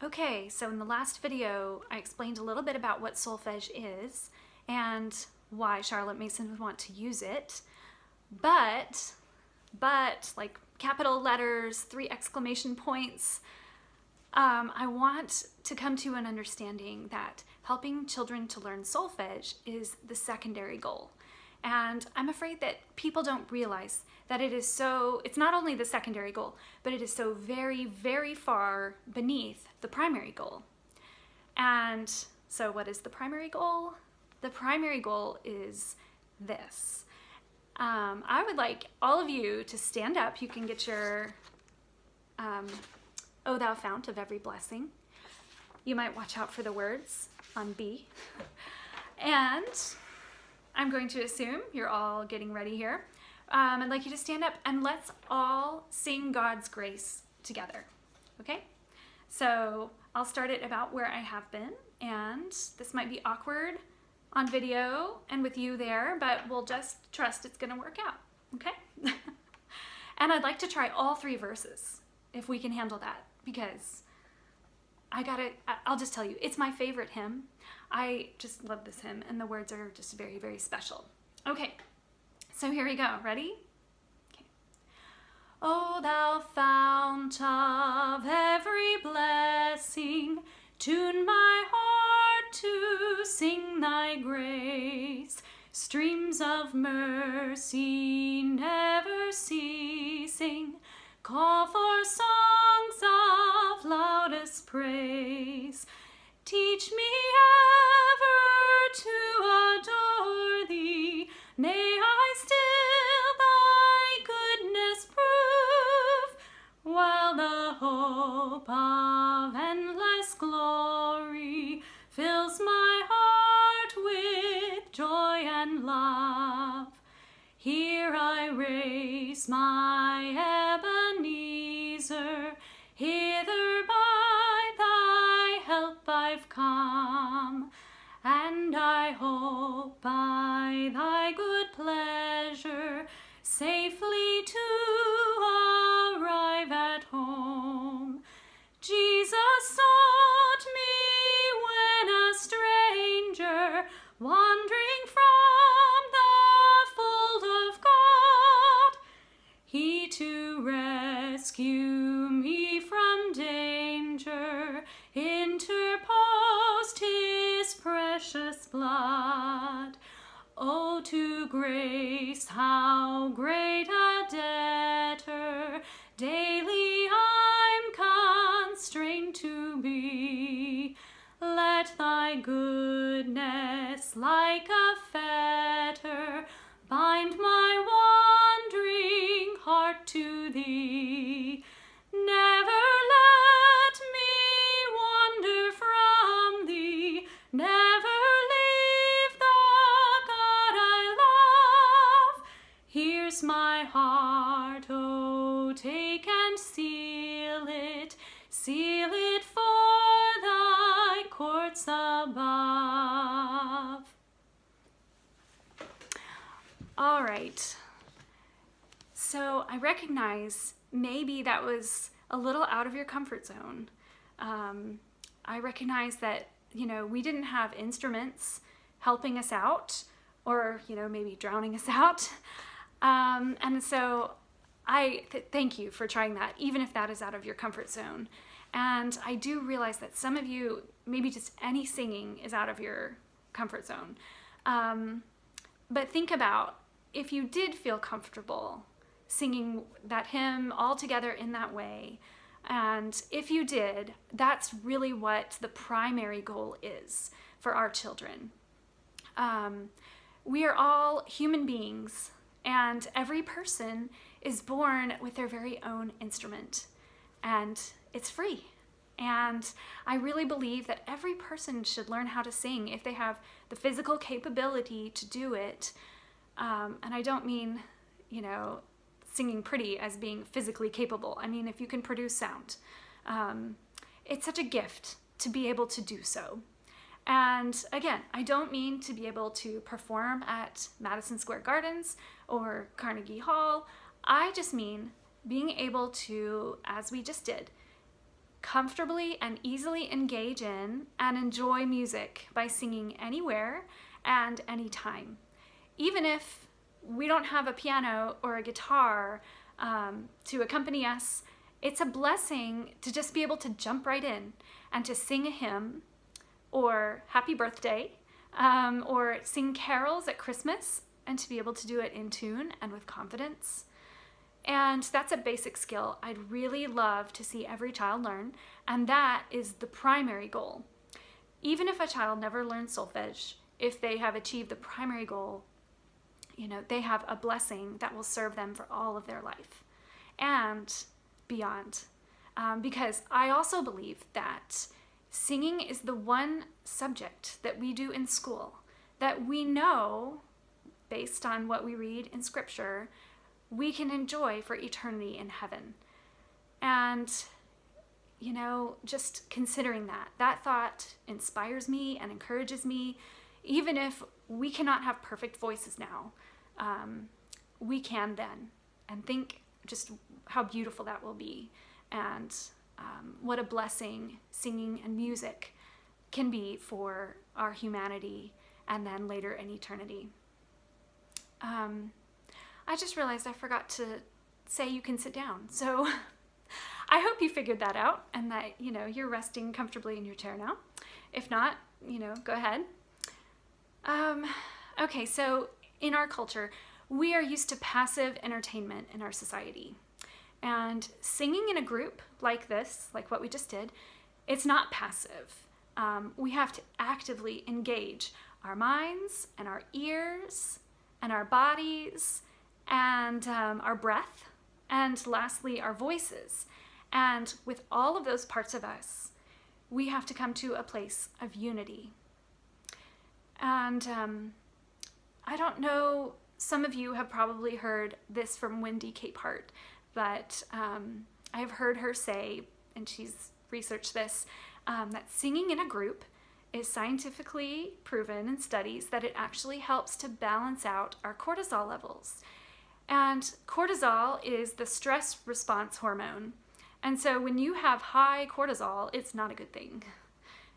Okay, so in the last video, I explained a little bit about what solfege is and why Charlotte Mason would want to use it. But, like capital letters, 3 exclamation points, I want to come to an understanding that helping children to learn solfege is the secondary goal. And I'm afraid that people don't realize that it's not only the secondary goal, but it is so very, very far beneath the primary goal. And so what is the primary goal? The primary goal is this. I would like all of you to stand up. You can get your O Thou Fount of Every Blessing. You might watch out for the words on B. And I'm going to assume you're all getting ready here. I'd like you to stand up and let's all sing God's grace together, okay? So I'll start it about where I have been, and this might be awkward on video and with you there, but we'll just trust it's gonna work out, okay? And I'd like to try all 3 verses, if we can handle that, because I'll just tell you, it's my favorite hymn. I just love this hymn, and the words are just very, very special. Okay, so here we go. Ready? Okay. O thou fount of every blessing, tune my heart to sing thy grace. Streams of mercy never ceasing, call for songs of loudest praise. Teach me ever to adore thee, may I still thy goodness prove, while the hope of endless glory fills my heart with joy and love. Here I raise my Ebenezer, hither by thy help I've come, and I hope by thy good pleasure safely to arrive at home. Jesus sought me when a stranger, wandering from the fold of God, he to rescue me from danger interposed his precious blood. Oh, to grace how great a debtor daily I'm constrained to be. Let thy goodness like a fetter bind my wandering heart to thee. Never let me wander from thee, never leave the God I love. Here's my heart, oh, take and seal it for thy courts above. All right, so I recognize maybe that was a little out of your comfort zone. I recognize that, we didn't have instruments helping us out, or, maybe drowning us out. And so I thank you for trying that, even if that is out of your comfort zone. And I do realize that some of you, maybe just any singing is out of your comfort zone. But think about if you did feel comfortable singing that hymn all together in that way, and if you did, that's really what the primary goal is for our children. We are all human beings, and every person is born with their very own instrument, and it's free. And I really believe that every person should learn how to sing if they have the physical capability to do it. And I don't mean, singing pretty as being physically capable. I mean, if you can produce sound. It's such a gift to be able to do so. And again, I don't mean to be able to perform at Madison Square Gardens or Carnegie Hall. I just mean being able to, as we just did, comfortably and easily engage in and enjoy music by singing anywhere and anytime. Even if we don't have a piano or a guitar to accompany us, it's a blessing to just be able to jump right in and to sing a hymn or happy birthday or sing carols at Christmas, and to be able to do it in tune and with confidence. And that's a basic skill I'd really love to see every child learn, and that is the primary goal. Even if a child never learns solfege, if they have achieved the primary goal, they have a blessing that will serve them for all of their life and beyond. Because I also believe that singing is the one subject that we do in school that we know, based on what we read in Scripture, we can enjoy for eternity in heaven. And, just considering that thought inspires me and encourages me. Even if we cannot have perfect voices now, we can then. And think just how beautiful that will be, and what a blessing singing and music can be for our humanity and then later in eternity. I just realized I forgot to say you can sit down. So I hope you figured that out, and that, you're resting comfortably in your chair now. If not, go ahead. Okay, so in our culture, we are used to passive entertainment in our society. And singing in a group like this, like what we just did, it's not passive. We have to actively engage our minds and our ears and our bodies and our breath, and lastly, our voices. And with all of those parts of us, we have to come to a place of unity. And I don't know, some of you have probably heard this from Wendy Capehart, but I have heard her say, and she's researched this, that singing in a group is scientifically proven in studies that it actually helps to balance out our cortisol levels. And cortisol is the stress response hormone. And so when you have high cortisol, it's not a good thing.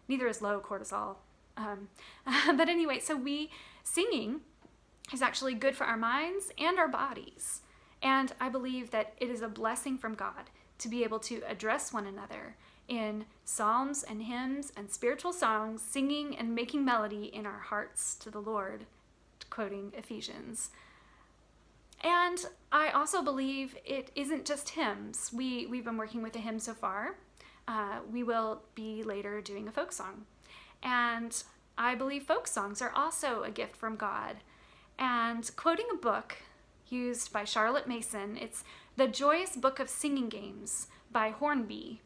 Neither is low cortisol. But anyway, so singing is actually good for our minds and our bodies. And I believe that it is a blessing from God to be able to address one another in psalms and hymns and spiritual songs, singing and making melody in our hearts to the Lord, quoting Ephesians. And I also believe it isn't just hymns. We've been working with a hymn so far. We will be later doing a folk song. And I believe folk songs are also a gift from God. And quoting a book used by Charlotte Mason, it's The Joyous Book of Singing Games by Hornby.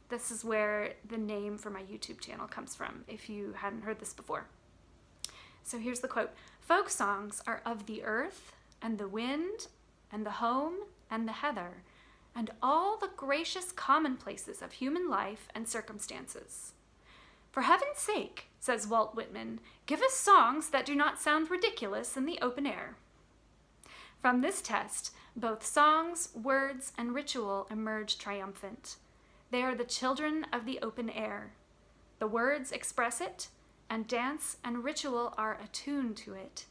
This is where the name for my YouTube channel comes from, if you hadn't heard this before. So here's the quote. Folk songs are of the earth and the wind and the home and the heather and all the gracious commonplaces of human life and circumstances. For heaven's sake, says Walt Whitman, give us songs that do not sound ridiculous in the open air. From this test, both songs, words, and ritual emerge triumphant. They are the children of the open air. The words express it, and dance and ritual are attuned to it.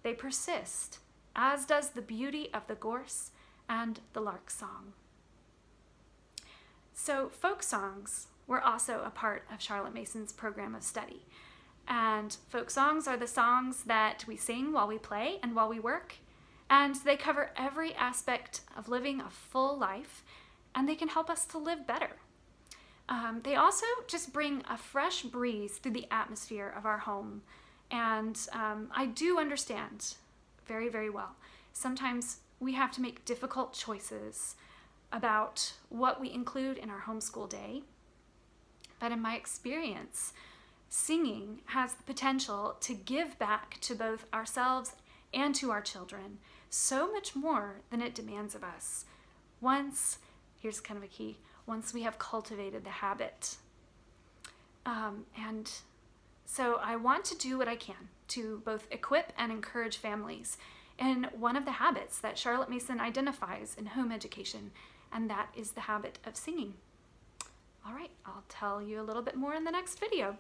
They persist, as does the beauty of the gorse and the lark's song. So folk songs were also a part of Charlotte Mason's program of study. And folk songs are the songs that we sing while we play and while we work. And they cover every aspect of living a full life, and they can help us to live better. They also just bring a fresh breeze through the atmosphere of our home. And I do understand very, very well. Sometimes we have to make difficult choices about what we include in our homeschool day. But in my experience, singing has the potential to give back to both ourselves and to our children so much more than it demands of us. Here's kind of a key, once we have cultivated the habit. And so I want to do what I can to both equip and encourage families in one of the habits that Charlotte Mason identifies in home education, and that is the habit of singing. All right, I'll tell you a little bit more in the next video.